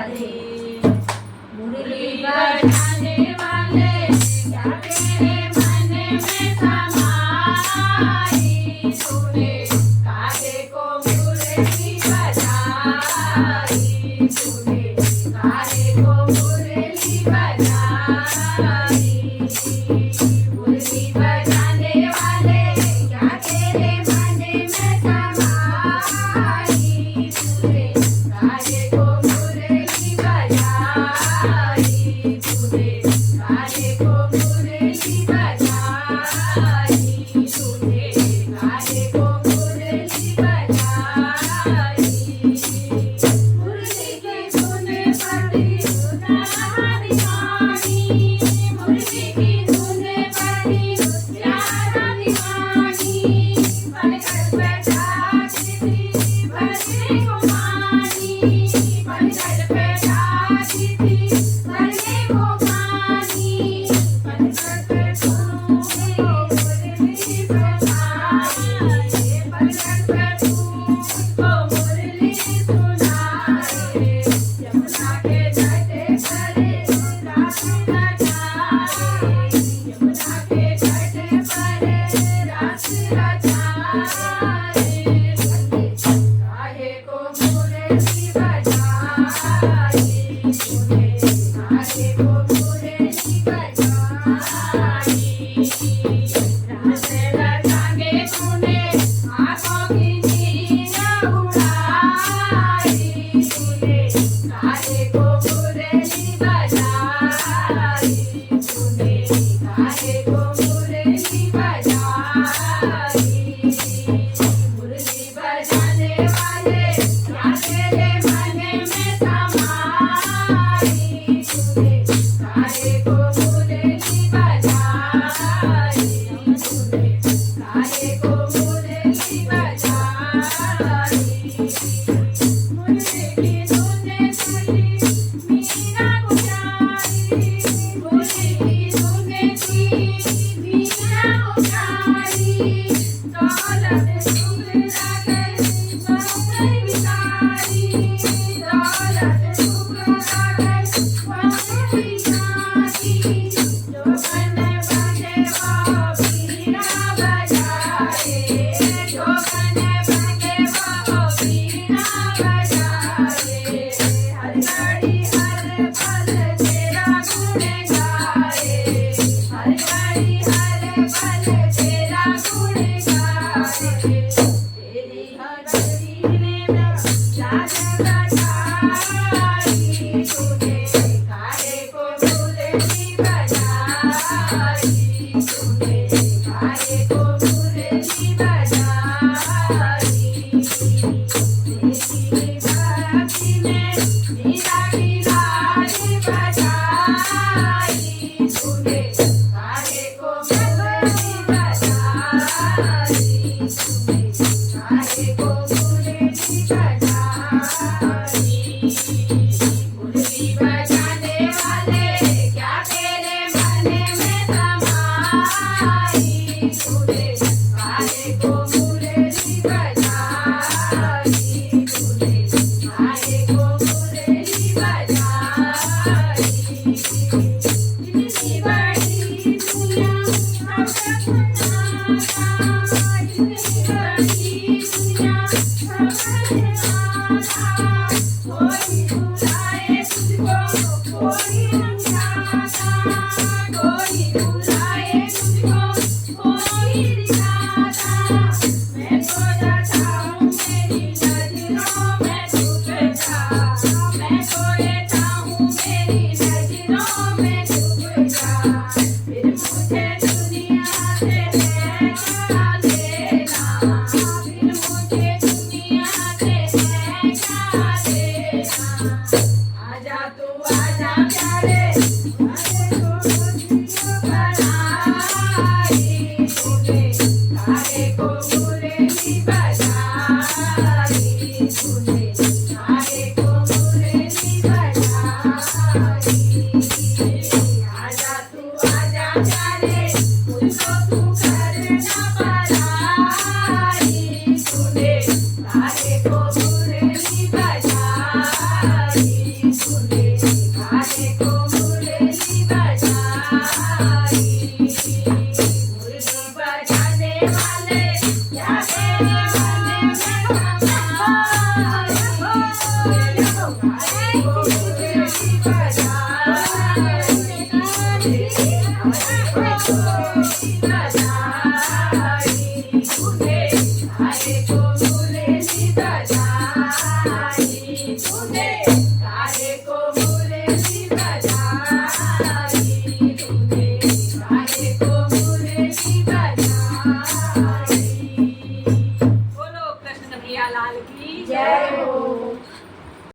वाले मुरली बजाने वाले क्या तेरे मन में समाई तूने काहे को मुरली बजाई तूने काहे को मुरली बजाई मुरली बजाने वाले क्या तेरे मन में समाई तूने काहे को मुरली बजाई तूने काहे को मुरली बजाई तूने काहे को मुरली बजाई मुरली की धुन बड़ी प्यारा दीवानी मुरली की धुन बड़ी प्यारा दीवानी बनकर बैठाती थी भरने को पानी बनकर बैठाती थी भरने को पानी बनकर बैठूंगी मुरली बजाए बनकर बैठूंगी तो मुरली सुनाए यमुना के घाटे पर रास रचाए यमुना के घाटे पर रास रचाए काहे को मुरली बजाई तूने काहे को मुरली बजाई रास रचांगे तूने आँखों की नींद उड़ाई तूने काहे को मुरली बजाई तूने काहे को मुरली बजाई मुरली बजाने वाले क्या तेरे मन में समाई तूने काहे को मुरली बजाई तूने काहे को मुरली बजाई मुरली की धुन थी मीरा गुजारी मुरली की धुन थी मीरा गुजारी दौलत सुख लागल बहुत बिचारी दौलत सुख लागल बहुत बिचारी जो बन बने वो बीना बजाए जो बन बने वो बीना बजाए हर घड़ी हर पल तेरा गुण गाए हर घड़ी हर पल तेरा गुण गाए तेरी हस्ती ने लाज बचाई तूने काहे को मुरली बजाई तूने काहे को मुरली बजाई तेरी भक्ति में मीरा की लाज बचाई तूने काहे को मुरली बजाई तूने काहे को मुरली बजाई मुरली बजाने वाले क्या तेरे मन में समाई तूने काहे को मुरली बजाई तूने काहे को मुरली बजाई इतनी बड़ी दुनिया अब तक ना इतनी बड़ी दुनिया अब तक ना कोई बुलाए तुझको कोई समझाता कोई बुलाए तुझको कोई दिखाता मैं तो जाता हूँ मेरी नजरों में तू बैठा Oh,